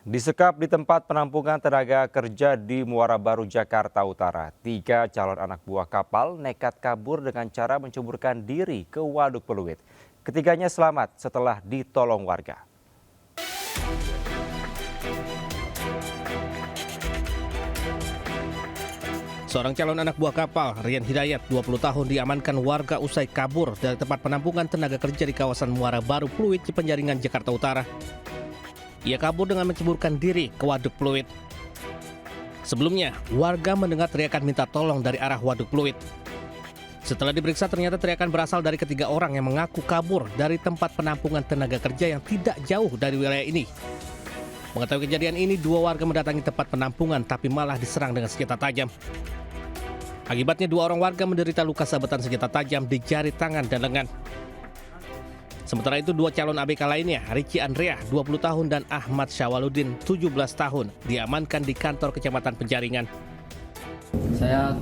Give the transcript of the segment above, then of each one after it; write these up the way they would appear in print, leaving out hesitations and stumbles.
Disekap di tempat penampungan tenaga kerja di Muara Baru, Jakarta Utara. 3 calon anak buah kapal nekat kabur dengan cara menceburkan diri ke Waduk Pluit. Ketiganya selamat setelah ditolong warga. Seorang calon anak buah kapal, Rian Hidayat, 20 tahun, diamankan warga usai kabur dari tempat penampungan tenaga kerja di kawasan Muara Baru Pluit, Cipenjaringan, Jakarta Utara. Ia kabur dengan menceburkan diri ke Waduk Pluit. Sebelumnya, warga mendengar teriakan minta tolong dari arah Waduk Pluit. Setelah diperiksa, ternyata teriakan berasal dari ketiga orang yang mengaku kabur dari tempat penampungan tenaga kerja yang tidak jauh dari wilayah ini. Mengetahui kejadian ini, 2 warga mendatangi tempat penampungan tapi malah diserang dengan senjata tajam. Akibatnya 2 orang warga menderita luka sabetan senjata tajam di jari tangan dan lengan. Sementara itu 2 calon ABK lainnya, Ricky Andrea, 20 tahun, dan Ahmad Syawaludin, 17 tahun, diamankan di kantor Kecamatan Penjaringan. Saya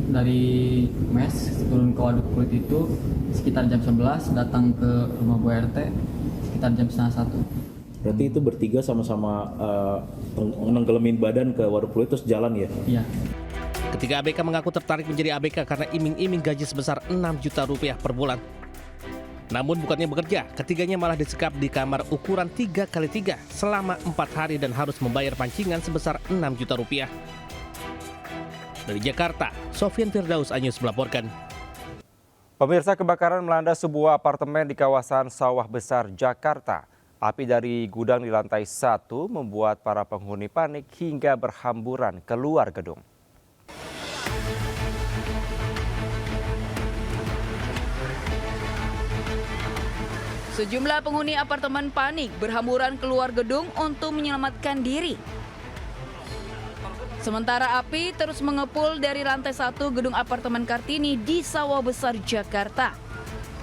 dari mes turun ke Waduk Pluit itu sekitar jam 11, datang ke rumah Bu RT sekitar jam setengah 1. Berarti itu bertiga sama-sama nenggelemin badan ke Waduk Pluit terus jalan ya? Iya. Ketiga ABK mengaku tertarik menjadi ABK karena iming-iming gaji sebesar 6 juta rupiah per bulan. Namun bukannya bekerja, ketiganya malah disekap di kamar ukuran 3x3 selama 4 hari dan harus membayar pancingan sebesar 6 juta rupiah. Dari Jakarta, Sofian Firdaus Anyus melaporkan. Pemirsa, kebakaran melanda sebuah apartemen di kawasan Sawah Besar, Jakarta. Api dari gudang di lantai 1 membuat para penghuni panik hingga berhamburan keluar gedung. Sejumlah penghuni apartemen panik berhamburan keluar gedung untuk menyelamatkan diri. Sementara api terus mengepul dari lantai 1 gedung apartemen Kartini di Sawah Besar, Jakarta.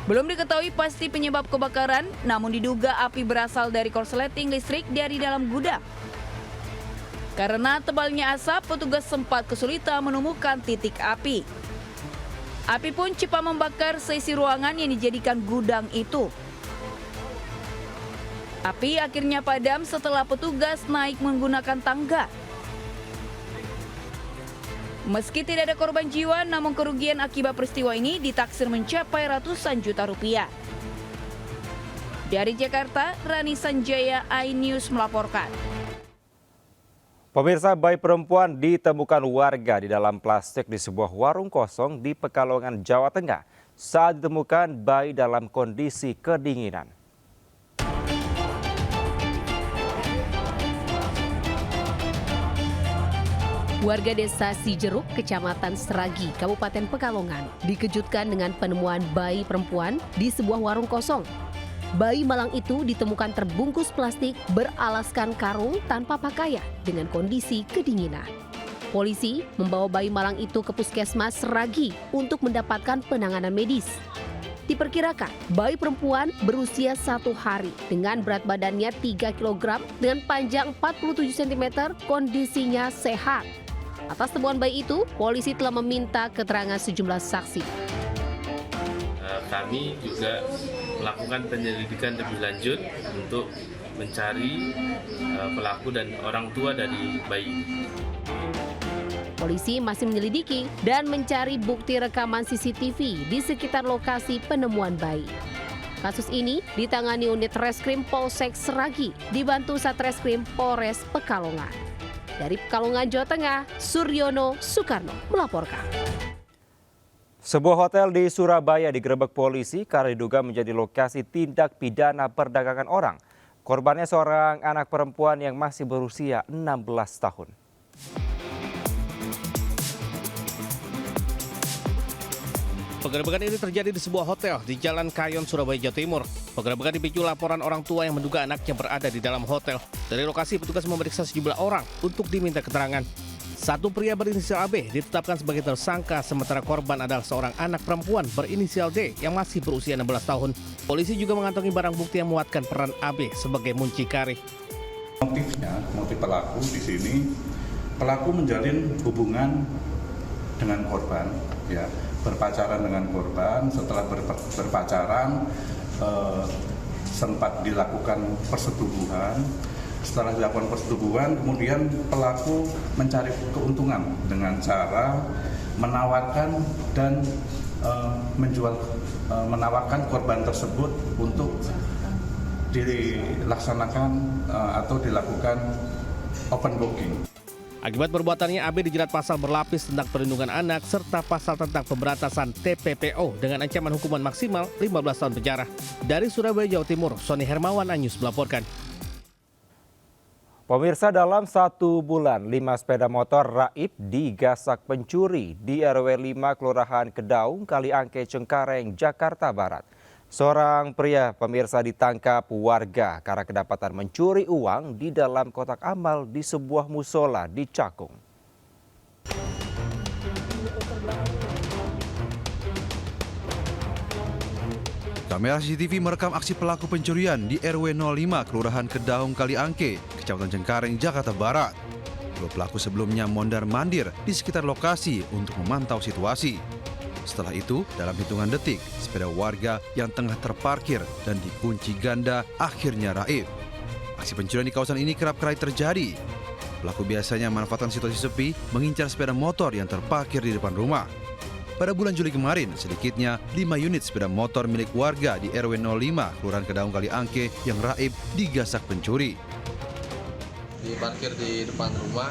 Belum diketahui pasti penyebab kebakaran, namun diduga api berasal dari korsleting listrik dari dalam gudang. Karena tebalnya asap, petugas sempat kesulitan menemukan titik api. Api pun cepat membakar seisi ruangan yang dijadikan gudang itu. Api akhirnya padam setelah petugas naik menggunakan tangga. Meski tidak ada korban jiwa, namun kerugian akibat peristiwa ini ditaksir mencapai ratusan juta rupiah. Dari Jakarta, Rani Sanjaya, iNews melaporkan. Pemirsa, bayi perempuan ditemukan warga di dalam plastik di sebuah warung kosong di Pekalongan, Jawa Tengah. Saat ditemukan, bayi dalam kondisi kedinginan. Warga desa Cijeruk, Kecamatan Seragi, Kabupaten Pekalongan, dikejutkan dengan penemuan bayi perempuan di sebuah warung kosong. Bayi malang itu ditemukan terbungkus plastik beralaskan karung tanpa pakaian dengan kondisi kedinginan. Polisi membawa bayi malang itu ke Puskesmas Seragi untuk mendapatkan penanganan medis. Diperkirakan bayi perempuan berusia 1 hari dengan berat badannya 3 kg dengan panjang 47 cm, kondisinya sehat. Atas temuan bayi itu, polisi telah meminta keterangan sejumlah saksi. Kami juga melakukan penyelidikan lebih lanjut untuk mencari pelaku dan orang tua dari bayi. Polisi masih menyelidiki dan mencari bukti rekaman CCTV di sekitar lokasi penemuan bayi. Kasus ini ditangani unit Reskrim Polsek Seragi, dibantu Satreskrim Polres Pekalongan. Dari Pekalongan, Jawa Tengah, Suryono Soekarno melaporkan. Sebuah hotel di Surabaya digerebek polisi karena diduga menjadi lokasi tindak pidana perdagangan orang. Korbannya seorang anak perempuan yang masih berusia 16 tahun. Penggerebekan ini terjadi di sebuah hotel di Jalan Kayon, Surabaya, Jawa Timur. Penggerebekan dipicu laporan orang tua yang menduga anaknya berada di dalam hotel. Dari lokasi, petugas memeriksa sejumlah orang untuk diminta keterangan. Satu pria berinisial AB ditetapkan sebagai tersangka, sementara korban adalah seorang anak perempuan berinisial D yang masih berusia 16 tahun. Polisi juga mengantongi barang bukti yang memuatkan peran AB sebagai muncikari. Motif pelaku di sini, pelaku menjalin hubungan dengan korban, ya, berpacaran dengan korban. Setelah berpacaran sempat dilakukan persetubuhan, Setelah dilakukan persetubuhan, kemudian pelaku mencari keuntungan dengan cara menawarkan dan menawarkan korban tersebut untuk dilaksanakan atau dilakukan open booking. Akibat perbuatannya, AB dijerat pasal berlapis tentang perlindungan anak serta pasal tentang pemberantasan TPPO dengan ancaman hukuman maksimal 15 tahun penjara. Dari Surabaya, Jawa Timur, Sony Hermawan, Anyus melaporkan. Pemirsa, dalam 1 bulan 5 sepeda motor raib digasak pencuri di RW 5 Kelurahan Kedaung, Kaliangke, Cengkareng, Jakarta Barat. Seorang pria pemirsa ditangkap warga karena kedapatan mencuri uang di dalam kotak amal di sebuah musola di Cakung. Kamera CCTV merekam aksi pelaku pencurian di RW 05 Kelurahan Kedaung Kaliangke, Kecamatan Cengkareng, Jakarta Barat. Dua pelaku sebelumnya mondar-mandir di sekitar lokasi untuk memantau situasi. Setelah itu, dalam hitungan detik, sepeda warga yang tengah terparkir dan dikunci ganda akhirnya raib. Aksi pencurian di kawasan ini kerap kali terjadi. Pelaku biasanya memanfaatkan situasi sepi, mengincar sepeda motor yang terparkir di depan rumah. Pada bulan Juli kemarin, sedikitnya 5 unit sepeda motor milik warga di RW 05 Kelurahan Kedaung Kaliangke yang raib digasak pencuri. Diparkir di depan rumah,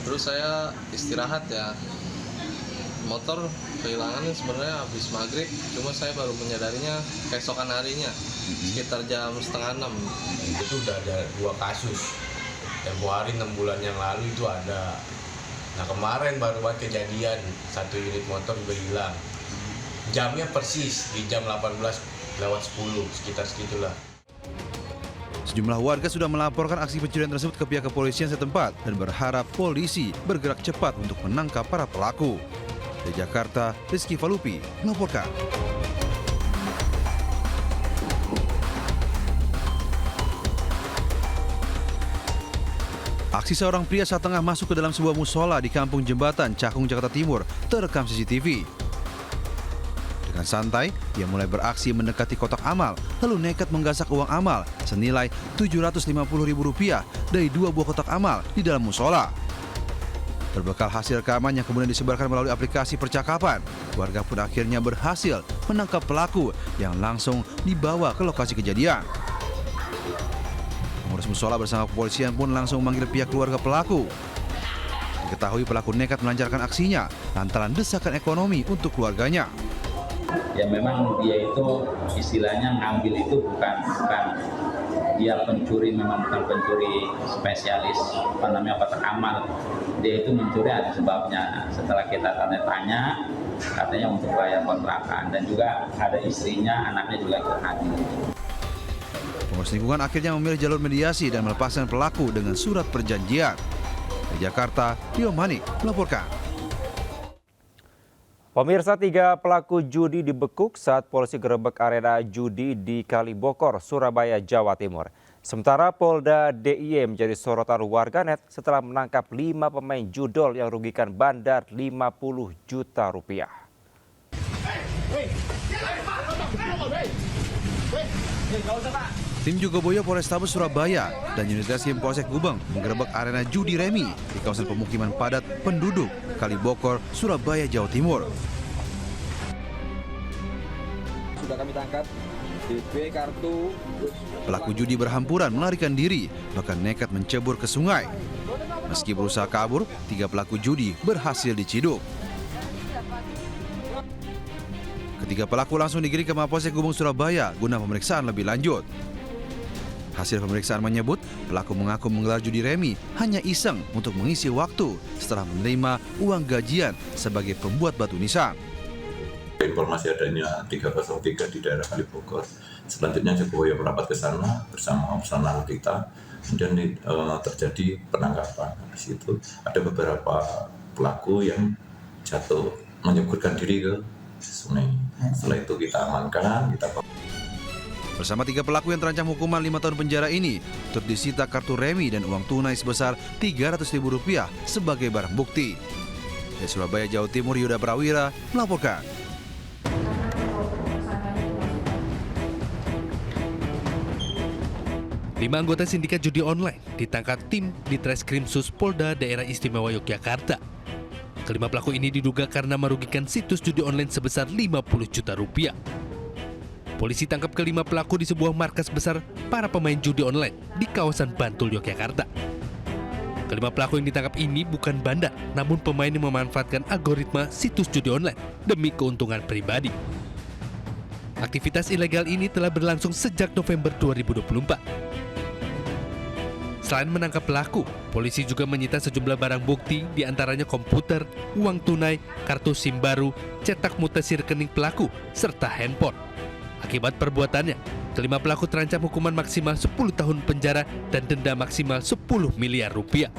terus saya istirahat ya. Motor kehilangan sebenarnya habis maghrib, cuma saya baru menyadarinya keesokan harinya, sekitar jam 5:30. Itu udah ada 2 kasus. Tempo hari 6 bulan yang lalu itu ada. Nah kemarin baru buat kejadian 1 unit motor juga hilang. Jamnya persis di jam 18:10, sekitar segitulah. Sejumlah warga sudah melaporkan aksi pencurian tersebut ke pihak kepolisian setempat dan berharap polisi bergerak cepat untuk menangkap para pelaku. Dari Jakarta, Rizky Falupi melaporkan. Aksi seorang pria saat tengah masuk ke dalam sebuah musola di Kampung Jembatan, Cakung, Jakarta Timur terekam CCTV. Dengan santai, ia mulai beraksi mendekati kotak amal, lalu nekat menggasak uang amal senilai Rp750.000 dari 2 buah kotak amal di dalam musola. Berbekal hasil rekaman yang kemudian disebarkan melalui aplikasi percakapan, warga pun akhirnya berhasil menangkap pelaku yang langsung dibawa ke lokasi kejadian. Pengurus musola bersama kepolisian pun langsung memanggil pihak keluarga pelaku. Diketahui pelaku nekat melancarkan aksinya lantaran desakan ekonomi untuk keluarganya. Ya memang dia itu istilahnya ngambil itu bukan dia pencuri, memang bukan pencuri spesialis kotak amal. Dia itu mencuri ada sebabnya. Setelah kita tanya, katanya untuk bayar kontrakan dan juga ada istrinya, anaknya juga ikut hadir. Pengurus lingkungan akhirnya memilih jalur mediasi dan melepaskan pelaku dengan surat perjanjian. Di Jakarta, Rio Manik melaporkan. Pemirsa, 3 pelaku judi dibekuk saat polisi gerebek arena judi di Kalibokor, Surabaya, Jawa Timur. Sementara Polda DIY menjadi sorotan warganet setelah menangkap 5 pemain judol yang rugikan bandar 50 juta rupiah. Tim Jogoboyo Polrestabes Surabaya dan unit Reskrim Polsek Gubeng menggerebek arena judi remi di kawasan pemukiman padat penduduk Kalibokor, Surabaya, Jawa Timur. Sudah kami tangkap DP kartu. Pelaku judi berhamburan melarikan diri, bahkan nekat mencebur ke sungai. Meski berusaha kabur, 3 pelaku judi berhasil diciduk. Ketiga pelaku langsung digiring ke Mapolsek Gubeng, Surabaya guna pemeriksaan lebih lanjut. Hasil pemeriksaan menyebut pelaku mengaku menggelar judi remi hanya iseng untuk mengisi waktu setelah menerima uang gajian sebagai pembuat batu nisan. Informasi adanya 303 di daerah Kalibokor. Selanjutnya Jogoboyo merapat ke sana bersama personal kita. Kemudian terjadi penangkapan. Di situ ada beberapa pelaku yang jatuh menyeburkan diri ke sungai. Setelah itu kita amankan, kita Bersama 3 pelaku yang terancam hukuman 5 tahun penjara ini, turut disita kartu remi dan uang tunai sebesar Rp300.000 sebagai barang bukti. Dari Surabaya, Jawa Timur, Yuda Prawira melaporkan. 5 anggota sindikat judi online ditangkap tim di Treskrimsus Polda Daerah Istimewa Yogyakarta. Kelima pelaku ini diduga karena merugikan situs judi online sebesar 50 juta rupiah. Polisi tangkap kelima pelaku di sebuah markas besar para pemain judi online di kawasan Bantul, Yogyakarta. Kelima pelaku yang ditangkap ini bukan bandar, namun pemain yang memanfaatkan algoritma situs judi online demi keuntungan pribadi. Aktivitas ilegal ini telah berlangsung sejak November 2024. Selain menangkap pelaku, polisi juga menyita sejumlah barang bukti, diantaranya komputer, uang tunai, kartu SIM baru, cetak mutasi rekening pelaku, serta handphone. Akibat perbuatannya, kelima pelaku terancam hukuman maksimal 10 tahun penjara dan denda maksimal 10 miliar rupiah.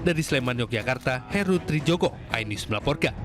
Dari Sleman, Yogyakarta, Heru Trijoko, iNews melaporkan.